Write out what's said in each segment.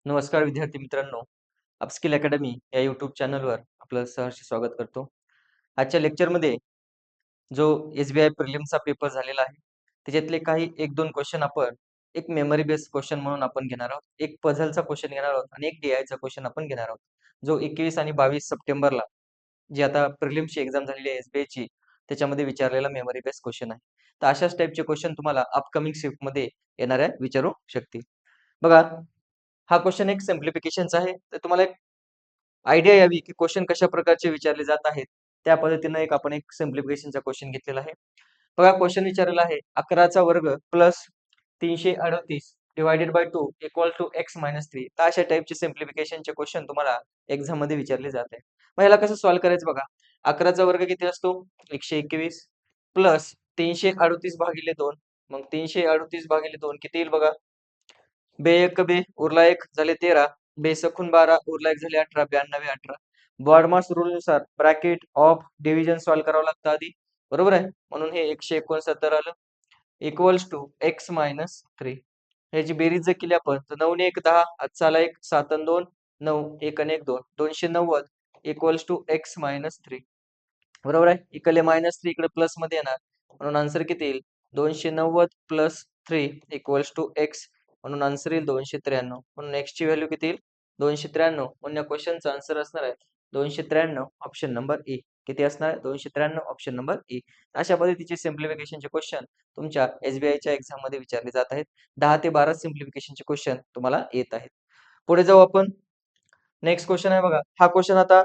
नमस्कार विद्यार्थी मित्रांनो, अपस्किल अकॅडमी या यूट्यूब चॅनलवर आपलं सहर्ष स्वागत करतो. आजच्या लेक्चरमध्ये जो एस-बी-आय प्रिलिम्सचा पेपर झालेला आहे, त्याच्यातले काही 1-2 क्वेश्चन आपण एक मेमरी बेस्ड क्वेश्चन म्हणून आपण घेणार आहोत. एक पझलचा क्वेश्चन घेणार आहोत आणि एक डी-आयचा क्वेश्चन आपण घेणार आहोत. जो 21 आणि 22 सप्टेंबरला जी आता प्रिलिम्सची एक्झाम झालेली आहे एस-बी-आयची, त्याच्यामध्ये विचारलेला मेमरी बेस्ड क्वेश्चन आहे. तर अशाच टाइपचे क्वेश्चन तुम्हाला अपकमिंग शिफ्टमध्ये येणाऱ्या विचारू शकतील. बघा, हा क्वेश्चन एक सिम्प्लिफिकेशनचा आहे. तर तुम्हाला एक आयडिया यावी, की क्वेश्चन कशा प्रकारचे विचारले जात आहेत. त्या पद्धतीनं आपण एक सिम्प्लिफिकेशनचा क्वेश्चन घेतलेला आहे. बघा क्वेश्चन विचारलेला आहे 11चा वर्ग plus 338 divided by 2 equal to x minus 3. तर अशा टाइपचे सिम्प्लिफिकेशनचे क्वेश्चन तुम्हाला एक्झाम मध्ये विचारले जात आहे. मग ह्याला कसं सॉल्व्ह करायचं बघा. 11चा वर्ग किती असतो? 121 प्लस 338 भागिले 2. मग 338 भागिले 2 किती येईल बघा? बे एक बे उरला एक झाले 13, बे सखून 12 उरला एक झाले 18, 92 18. बॉडमास रूल नुसार ब्रॅकेट ऑफ डिव्हिजन सॉल्व्ह करावं लागतं आधी, बरोबर आहे. म्हणून हे 169 आलं इक्वल्स टू एक्स मायनस 3. ह्याची बेरीज जर केली आपण तर 9 ने 1 10, आजचा आला 1 7 आणि 2 9, 1 आणि 1 2, 290 इक्वल्स टू एक्स मायनस 3. बरोबर आहे. इकडे मायनस 3 इकडे प्लस मध्ये येणार, म्हणून आन्सर किती येईल? 290 प्लस 3 इक्वल्स टू एक्स, म्हणून आन्सर येईल 293. म्हणून एक्स ची व्हॅल्यू किती येईल? 293. म्हणून या क्वेश्चनचा आन्सर असणार आहे 293, ऑप्शन नंबर ए. किती असणार आहे? 293, ऑप्शन नंबर ए. अशा पद्धतीचे सिम्प्लिफिकेशनचे क्वेश्चन तुमच्या एसबीआयच्या एक्झाम मध्ये विचारले जात आहेत. 10 ते 12 सिम्प्लिफिकेशनचे क्वेश्चन तुम्हाला येत आहेत. पुढे जाऊ आपण. नेक्स्ट क्वेश्चन आहे बघा. हा क्वेश्चन आता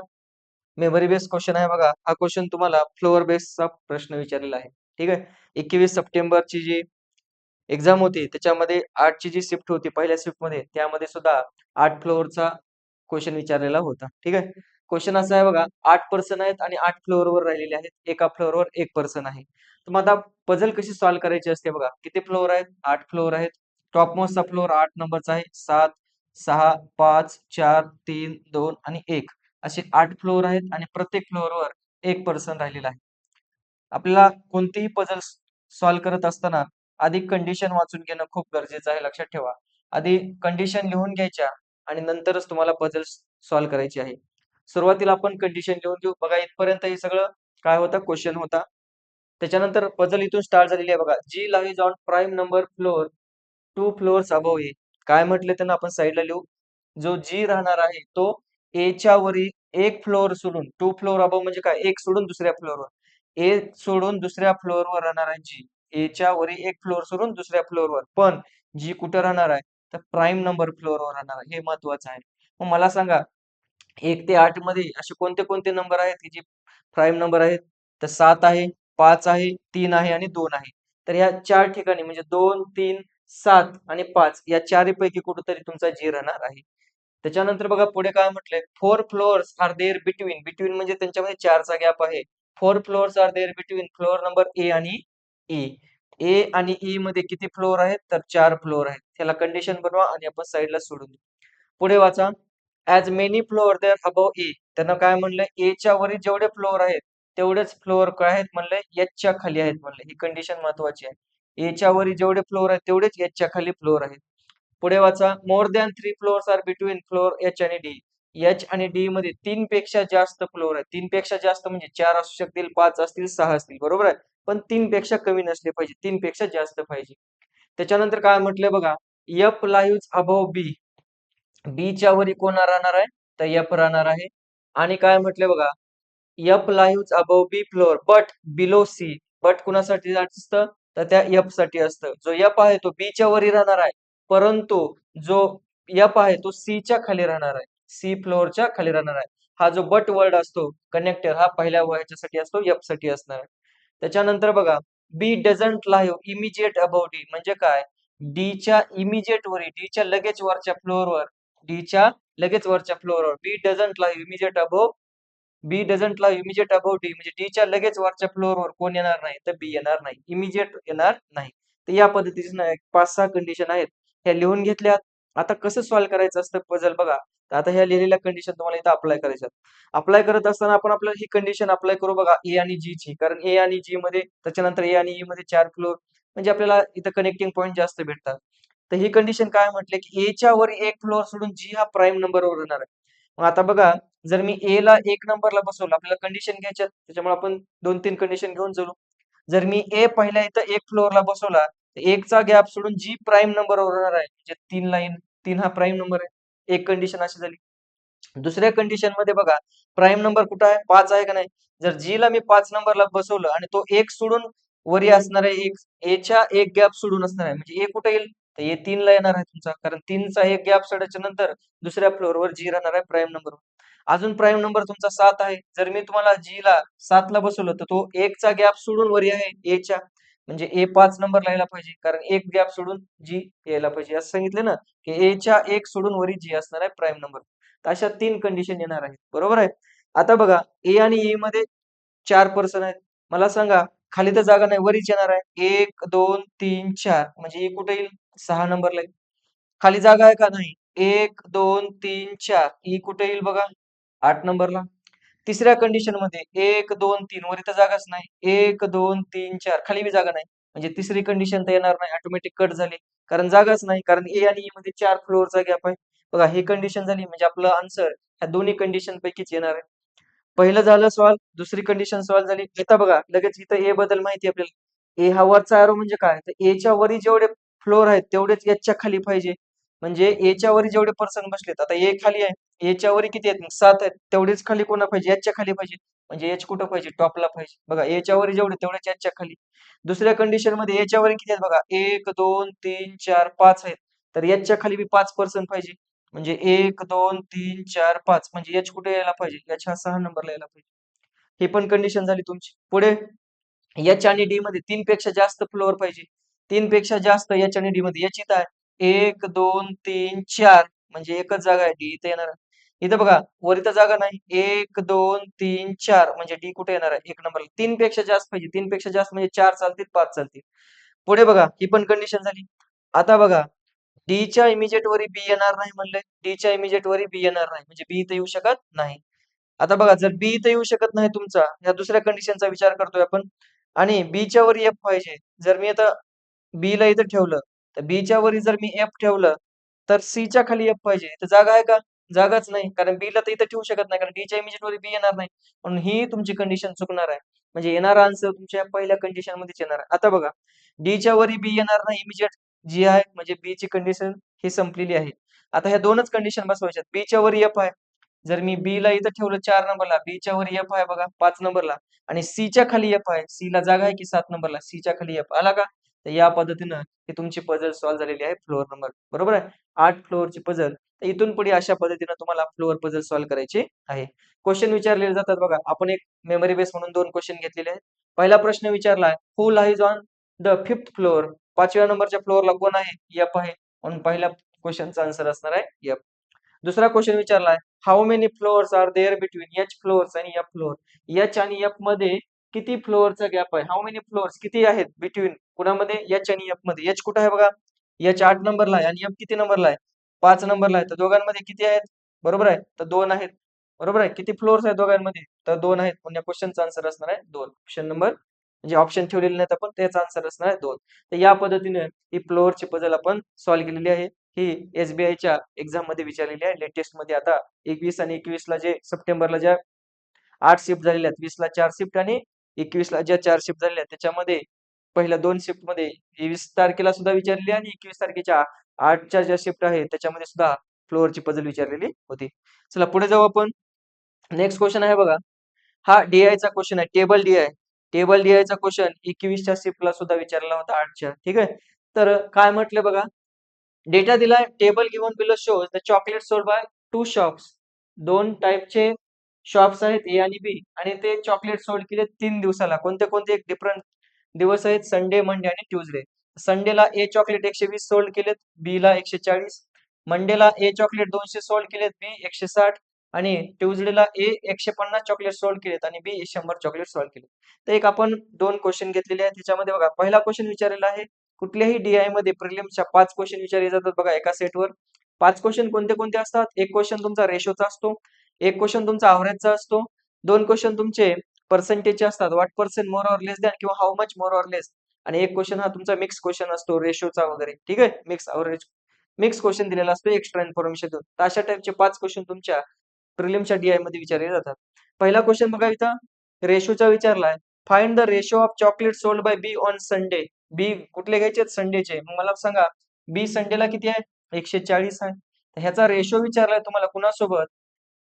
मेमरी बेस्ड क्वेश्चन आहे बघा. हा क्वेश्चन तुम्हाला फ्लोअर बेस्डचा प्रश्न विचारलेला आहे. ठीक आहे. 21 सप्टेंबरची जी एक्झाम होती त्याच्यामध्ये 8 ची जी शिफ्ट होती पहिल्या शिफ्टमध्ये त्यामध्ये सुद्धा 8 फ्लोअरचा क्वेश्चन विचारलेला होता. ठीक आहे. क्वेश्चन असा आहे बघा, 8 पर्सन आहेत आणि 8 फ्लोअरवर राहिलेले आहेत. एका फ्लोअरवर 1 पर्सन आहे. तर मग आता पझल कशी सॉल्व्ह करायची असते बघा. किती फ्लोअर आहेत? 8 फ्लोअर आहेत. टॉप मोस्टचा फ्लोअर 8 नंबरचा आहे. 7 6 5 4 3 2 आणि 1 असे 8 फ्लोअर आहेत आणि प्रत्येक फ्लोअरवर 1 पर्सन राहिलेला आहे. आपल्याला कोणतीही पझल सॉल्व्ह करत असताना आधी कंडिशन वाचून घेणं खूप गरजेचं आहे. लक्षात ठेवा. आधी कंडिशन लिहून घ्यायच्या आणि नंतरच तुम्हाला पझल सॉल्व्ह करायची आहे. सुरुवातीला आपण कंडिशन लिहून घेऊ. बघा इथपर्यंत हे सगळं काय होता? क्वेश्चन होता. त्याच्यानंतर पझल इथून स्टार्ट झालेली आहे बघा. G lies on prime number floor 2 floors above A. काय म्हटले त्यांना आपण साईडला लिहू. जो जी राहणार आहे तो एच्या वरी एक फ्लोअर सोडून 2 फ्लोअर अबोव्ह म्हणजे काय? एक सोडून दुसऱ्या फ्लोअरवर. ए सोडून दुसऱ्या फ्लोअरवर राहणार आहे जी. एच्या वरी एक फ्लोअर सोडून दुसऱ्या फ्लोअरवर. पण जी कुठे राहणार आहे? तर प्राईम नंबर फ्लोअरवर राहणार आहे. हे महत्वाचं आहे. मग मला सांगा 1 ते 8 मध्ये असे कोणते कोणते नंबर आहेत की जे प्राईम नंबर आहेत? तर 7 आहे, 5 आहे, 3 आहे आणि 2 आहे. तर ह्या 4 ठिकाणी म्हणजे 2, 3, 7 आणि 5 या चारपैकी कुठेतरी तुमचा जी राहणार आहे. त्याच्यानंतर बघा पुढे काय म्हटलंय? 4 floors are there between. Between म्हणजे त्यांच्यामध्ये 4चा गॅप आहे. 4 floors are there between floor number A आणि ई. ए आणि ई मध्ये किती फ्लोअर आहेत? तर 4 फ्लोअर आहेत. त्याला कंडिशन बनवा आणि आपण साइडला सोडून देऊ. पुढे वाचा. As many floor there above A. त्यांना काय म्हणलंय? एच्या वरील जेवढे फ्लोअर आहेत तेवढेच फ्लोअर काय आहेत म्हणलंय? एचच्या खाली आहेत म्हणलंय. ही कंडिशन महत्वाची आहे. एच्या वरील जेवढे फ्लोअर आहेत तेवढेच एचच्या खाली फ्लोअर आहेत. पुढे वाचा. More than 3 floors are between floor H आणि डी. एच आणि डी मध्ये 3 पेक्षा जास्त फ्लोअर आहेत. 3 पेक्षा जास्त म्हणजे 4 असू शकतील, 5 असतील, 6 असतील, बरोबर आहे. पण 3 पेक्षा कमी नसले पाहिजे. 3 पेक्षा जास्त पाहिजे. त्याच्यानंतर काय म्हटलंय बघा. एफ लाईव्हज अबोव्ह बी. बीच्या वरी कोण राहणार आहे? तर एफ राहणार आहे. आणि काय म्हटलंय बघा. F lives above B floor but below C. But कुणासाठी असतं? तर त्या एफ साठी असतं. जो एफ आहे तो बी च्या वरी राहणार आहे. परंतु जो एफ आहे तो सी च्या खाली राहणार आहे. सी फ्लोअरच्या खाली राहणार आहे. हा जो बट वर्ड असतो कनेक्टर हा पहिल्या ह्याच्यासाठी असतो, एफ साठी असणार आहे. त्याच्यानंतर बघा. B doesn't live immediate above D म्हणजे काय? डी च्या इमिजिएट वरी, डी च्या लगेच वरच्या फ्लोअरवर, डी च्या लगेच वरच्या फ्लोअरवर B doesn't live immediate above. B doesn't live immediate above D म्हणजे डी च्या लगेच वरच्या फ्लोअरवर कोण येणार नाही? तर बी येणार नाही. इमिजिएट येणार नाही. तर या पद्धतीचे ना 5-6 कंडिशन आहेत. ह्या लिहून घेतल्यात. आता कसं सॉल्व्ह करायचं असतं पझल बघा. तर आता ह्या लिहिलेल्या कंडिशन तुम्हाला इथं अप्लाय करायच्यात. अप्लाय करत असताना आपण आपल्याला ही कंडिशन अप्लाय करू बघा ए आणि जी ची. कारण ए आणि जी मध्ये त्याच्यानंतर ए आणि ई मध्ये 4 फ्लोअर म्हणजे आपल्याला इथं कनेक्टिंग पॉइंट जास्त भेटतात. तर ही कंडिशन काय म्हटले की एच्या वर एक फ्लोअर सोडून जी हा प्राईम नंबरवर येणार आहे. मग आता बघा, जर मी ए ला 1 नंबरला बसवलं, आपल्याला कंडिशन घ्यायच्यात, त्याच्यामुळे आपण 2-3 कंडिशन घेऊन चलू. जर मी ए पहिल्या इथं 1 फ्लोअरला बसवला, तर 1 चा गॅप सोडून जी प्राईम नंबरवर येणार आहे, म्हणजे 3 लाईन 3 हा प्राईम नंबर आहे. एक कंडिशन अशी झाली. दुसऱ्या कंडिशन मध्ये बघा, प्राईम नंबर कुठं आहे? 5 आहे का नाही? जर जी ला मी 5 नंबरला बसवलं आणि तो 1 सोडून वरी असणार आहे, एक एच्या एक गॅप सोडून असणार आहे, म्हणजे ए कुठे येईल? तर ए 3 ला येणार आहे तुमचा, कारण 3 चा एक गॅप सोडायच्या नंतर दुसऱ्या फ्लोअरवर जी राहणार आहे प्राईम नंबर. अजून प्राईम नंबर तुमचा 7 आहे. जर मी तुम्हाला जी ला 7 ला बसवलं, तर तो 1 चा गॅप सोडून वरी आहे एच्या, म्हणजे ए 5 नंबरला यायला पाहिजे, कारण एक गॅप सोडून जी यायला पाहिजे. असं सांगितलं ना, की एच्या एक सोडून वरी जी असणार आहे प्राईम नंबर. तर अशा 3 कंडिशन येणार आहेत. बरोबर आहे? आता बघा, ए आणि ई मध्ये 4 पर्सन आहेत. मला सांगा, खाली तर जागा नाही, वरीच येणार आहे. 1, 2, 3, 4 म्हणजे ई कुठे येईल? 6 नंबरला येईल. खाली जागा आहे का? नाही. 1, 2, 3, 4 ई कुठे येईल बघा? 8 नंबरला. तिसऱ्या कंडिशनमध्ये 1, 2, 3 वर इथं जागाच नाही. 1, 2, 3, 4 खाली बी जागा नाही. म्हणजे तिसरी कंडिशन तर येणार नाही, ऑटोमॅटिक कट झाली. कारण जागाच नाही. कारण ए आणि ई मध्ये 4 फ्लोअरचा गॅप आहे. बघा, ही कंडिशन झाली, म्हणजे आपलं आन्सर ह्या दोन्ही कंडिशन पैकीच येणार आहे. पहिलं झालं सॉल्व्ह, दुसरी कंडिशन सॉल्व्ह झाली. आता बघा, लगेच इथं ए बद्दल माहिती आहे आपल्याला. ए हा वरचा एरो म्हणजे काय? तर एच्या वरी जेवढे फ्लोअर आहेत तेवढेच एचच्या खाली पाहिजे. म्हणजे एच्या वरी जेवढे पर्सन बसलेत, आता ए खाली आहे. एच्या वरी किती आहेत? मग 7 आहेत. तेवढेच खाली कोणा पाहिजे? एचच्या खाली पाहिजे. म्हणजे एच कुठं पाहिजे? टॉपला पाहिजे. बघा, एच्या वरी जेवढे तेवढेच एचच्या खाली. दुसऱ्या कंडिशन मध्ये एच्या वरी किती आहेत बघा? 1, 2, 3, 4, 5 आहेत. तर एचच्या खाली बी 5 पर्सन पाहिजे. म्हणजे 1, 2, 3, 4, 5 म्हणजे एच कुठे यायला पाहिजे? एच हा 6 नंबरला यायला पाहिजे. ही पण कंडिशन झाली तुमची. पुढे एच आणि डी मध्ये 3 पेक्षा जास्त फ्लोअर पाहिजे. 3 पेक्षा जास्त एच आणि डी मध्ये. एच इथं आहे. 1, 2, 3, 4 म्हणजे एकच जागा आहे, डी इथे येणार आहे. इथं बघा, वर इथं जागा नाही. 1, 2, 3, 4 म्हणजे डी कुठे येणार आहे? 1 नंबरला. 3 पेक्षा जास्त पाहिजे. 3 पेक्षा जास्त म्हणजे 4 चालतील, 5 चालतील. पुढे बघा, ही पण कंडिशन झाली. आता बघा, डीच्या इमिजिएट वरी बी येणार नाही म्हणले. डीच्या इमिजिएट वरी बी येणार नाही, म्हणजे बी इथे येऊ शकत नाही. आता बघा, जर बी इथे येऊ शकत नाही तुमचा, या दुसऱ्या कंडिशनचा विचार करतोय आपण, आणि बीच्या वरी एफ पाहिजे. जर मी आता बी ला इथं ठेवलं, तर बीच्या वरी जर मी एफ ठेवलं, तर सीच्या खाली एफ पाहिजे. तर जागा आहे का? जागाच नाही. कारण बीला तर इथं ठेवू शकत नाही, कारण डीच्या इमिजिएट वरी बी येणार नाही. म्हणून ही तुमची कंडिशन चुकणार आहे. म्हणजे येणारा आन्सर तुमच्या पहिल्या कंडिशन मध्येच येणार आहे. आता बघा, डीच्या वरी बी येणार नाही इमिजिएट, जी आहे म्हणजे बी ची कंडिशन ही संपलेली आहे. आता ह्या दोनच कंडिशन बसवायच्यात. बीच्या वरी एफ आहे. जर मी बी ला इथं ठेवलं 4 नंबरला, बीच्या वर एफ आहे बघा 5 नंबरला, आणि सीच्या खाली एफ आहे. सी ला जागा आहे की 7 नंबरला, सीच्या खाली एफ आला का? तर या पद्धतीनं ही तुमची पझल सॉल्व्ह झालेली आहे फ्लोअर नंबर. बरोबर आहे? 8 फ्लोअरची पझल. तर इथून पुढे अशा पद्धतीनं तुम्हाला फ्लोअर पझल सॉल्व्ह करायची आहे. क्वेश्चन विचारलेले जातात बघा. आपण एक मेमरी बेस म्हणून 2 क्वेश्चन घेतलेले आहेत. पहिला प्रश्न विचारलाय, who lies on the 5th floor? 5व्या नंबरच्या फ्लोअरला कोण आहे? एफ आहे. म्हणून पहिल्या क्वेश्चनचा आन्सर असणार आहे एफ. दुसरा क्वेश्चन विचारलाय, how many floors are there between H floors आणि एफ फ्लोअर? एच आणि एफ मध्ये किती फ्लोअरचा गॅप आहे? हाऊ मेनी फ्लोअर्स किती आहेत बिटवीन कुणामध्ये? एच आणि एफ मध्ये. एच कुठे आहे बघा? एच 8 नंबरला आहे आणि एफ किती नंबरला आहे? 5 नंबरला आहे. तर दोघांमध्ये किती आहेत? बरोबर आहे. तर 2 आहेत. बरोबर आहे. किती फ्लोअर्स आहेत दोघांमध्ये? तर 2 आहेत. पण या क्वेश्चनचा आन्सर असणार आहे 2. ऑप्शन नंबर, म्हणजे ऑप्शन ठेवलेले नाहीत आपण, त्याचा आन्सर असणार आहे 2. तर या पद्धतीने ही फ्लोअरची पझल आपण सॉल्व्ह केलेली आहे. ही एसबीआयच्या एक्झाम मध्ये विचारलेली आहे. लेटेस्ट मध्ये आता 21 आणि 21 ला जे सप्टेंबरला ज्या 8 शिफ्ट झालेल्या आहेत, 20 ला 4 शिफ्ट आणि 21 ला ज्या 4 शिफ्ट झालेल्या आहेत, त्याच्यामध्ये पहिल्या 2 शिफ्ट मध्ये 20 तारखेला सुद्धा विचारलेली आणि 21 तारखेच्या 8च्या ज्या शिफ्ट आहे त्याच्यामध्ये सुद्धा फ्लोअरची पझल विचारलेली होती. चला पुढे जाऊ आपण. नेक्स्ट क्वेश्चन आहे बघा. हा डीआयचा क्वेश्चन आहे, टेबल डीआय. टेबल डीआयचा क्वेश्चन 21च्या शिफ्टला सुद्धा विचारला होता 8च्या. ठीक आहे. तर काय म्हटलं बघा, डेटा दिलाय, table given below shows the chocolate sold bye 2 shops. 2 टाइपचे शॉप्स आहेत ए आणि बी, आणि ते चॉकलेट सोल्ड केले 3 दिवसाला. कोणते कोणते? एक डिफरंट दिवस आहेत, संडे, मंडे आणि ट्यूजडे. संडेला ए चॉकलेट 120 सोल्ड केलेत, बी ला 140. मंडेला ए चॉकलेट 200 सोल्ड केलेत, बी 160. आणि ट्यूजडेला ए 150 चॉकलेट सोल्ड केलेत आणि बी 100 चॉकलेट सोल्ड केलेत. तर एक आपण 2 क्वेश्चन घेतलेले आहेत. त्याच्यामध्ये बघा, पहिला क्वेश्चन विचारलेला आहे, कुठल्याही डीआय मध्ये प्रिलिम्सच्या 5 क्वेश्चन विचारले जातात बघा एका सेटवर. 5 क्वेश्चन कोणते कोणते असतात? एक क्वेश्चन तुमचा रेशोचा असतो, एक क्वेश्चन तुमचा अवरेजचा असतो, 2 क्वेश्चन तुमचे पर्सेंटेजचे असतात, what percent more or less than, किंवा हाऊ मच मोर ऑर लेस. आणि एक क्वेश्चन हा तुमचा मिक्स क्वेश्चन असतो रेशोचा वगैरे, ठीक आहे, मिक्स क्वेश्चन दिलेला असतो एक्स्ट्रा इन्फॉर्मेशन देऊन. तर अशा टाइपचे 5 क्वेश्चन तुमच्या प्रिलिमच्या DI मध्ये विचारले जातात. पहिला क्वेश्चन बघा इथं रेशोचा विचारलाय. Find the ratio of chocolate sold by B on Sunday. B कुठले घ्यायचे संडेचे. मग मला सांगा बी संडेला किती आहे? 140 आहे. तर ह्याचा रेशो विचारलाय तुम्हाला कुणासोबत?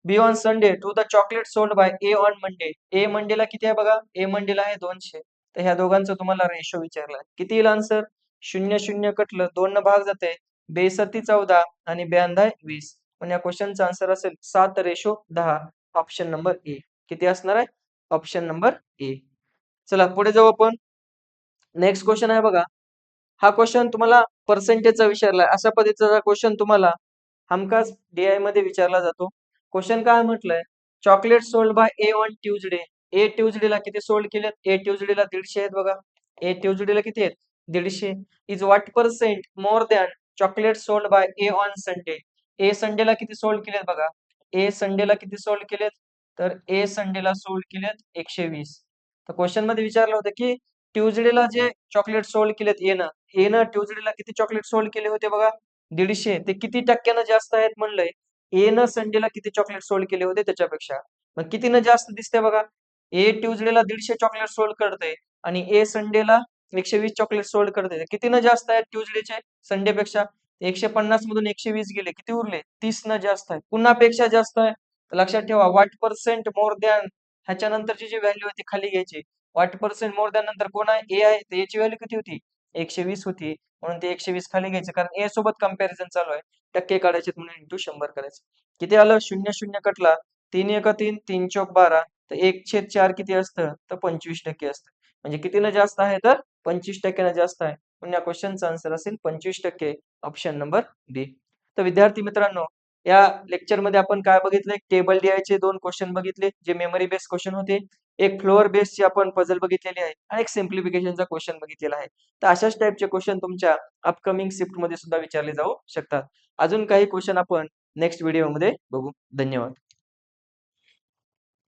B on Sunday to the chocolate sold by A on Monday. A मंडेला किती आहे बघा? ए मंडेला आहे 200. तर ह्या दोघांचा तुम्हाला रेशो विचारलाय. किती येईल आन्सर? 0 0 कटलं 2 न भाग जाते. 2 14 आणि 92 20. पण या क्वेश्चनचा आन्सर असेल 7:10. Option number A. किती असणार आहे? Option number A. चला पुढे जाऊ आपण. नेक्स्ट क्वेश्चन आहे बघा. हा क्वेश्चन तुम्हाला पर्सेंटेजचा विचारलाय. अशा पद्धतीचा क्वेश्चन तुम्हाला हमखास DI मध्ये विचारला जातो. क्वेश्चन काय म्हटलंय? Chocolate sold by A on Tuesday. A ट्यूजडेला किती सोल्ड केलेत? ए ट्यूजडेला 150 आहेत बघा. ए ट्यूजडेला किती आहेत? 150. Is what percent more than chocolate sold by A on Sunday. A संडेला किती सोल्ड केलेत बघा. ए संडेला किती सोल्ड केलेत? तर ए संडेला सोल्ड केलेत 120. तर क्वेश्चन मध्ये विचारलं होतं की ट्यूजडेला जे चॉकलेट सोल्ड केलेत एनं ट्यूजडेला किती चॉकलेट सोल्ड केले होते बघा? 150. ते किती टक्क्यानं जास्त आहेत म्हणलंय? एनं संडेला किती चॉकलेट सोल्ड केले होते त्याच्यापेक्षा. मग कितीनं जास्त दिसते बघा? ए ट्यूजडेला 150 चॉकलेट सोल्ड करते आणि ए संडेला 120 चॉकलेट सोल्ड करते. कितीनं जास्त आहेत ट्यूजडेचे संडेपेक्षा? 150 मधून 120 गेले. किती उरले? 30 न जास्त आहे. पुन्हा पेक्षा जास्त आहे. तर लक्षात ठेवा व्हॉट पर्सेंट मोर दॅन ह्याच्या नंतरची जी व्हॅल्यू आहे ती खाली घ्यायची. व्हॉट पर्सेंट मोर दॅन नंतर कोण आहे? ए आहे. तर याची व्हॅल्यू किती होती? 120 होती. म्हणून ते 120 खाली घ्यायचे कारण ए सोबत कंपॅरिझन चालू आहे. टक्के काढायचे म्हणून इंटू 100 करायचं. किती आलं? 0 0 कटला. 3 1 3 3 चौक 12. तर 1/4 किती असतं? तर 25% असतं. म्हणजे कितीनं जास्त आहे? तर 25% जास्त आहे. म्हणून या क्वेश्चनचा आन्सर असेल 25%. ऑप्शन नंबर बी. तर विद्यार्थी मित्रांनो या लेक्चरमध्ये आपण काय बघितलं? एक टेबल DI 2 क्वेश्चन बघितले जे मेमरी बेस्ड क्वेश्चन होते. एक फ्लोअर बेस्डची आपण पझल बघितलेली आहे आणि एक सिम्प्लिफिकेशनचा क्वेश्चन बघितलेला आहे. तर अशाच टाइपचे क्वेश्चन तुमच्या अपकमिंग शिफ्टमध्ये सुद्धा विचारले जाऊ शकतात. अजून काही क्वेश्चन आपण नेक्स्ट व्हिडिओमध्ये बघू. धन्यवाद.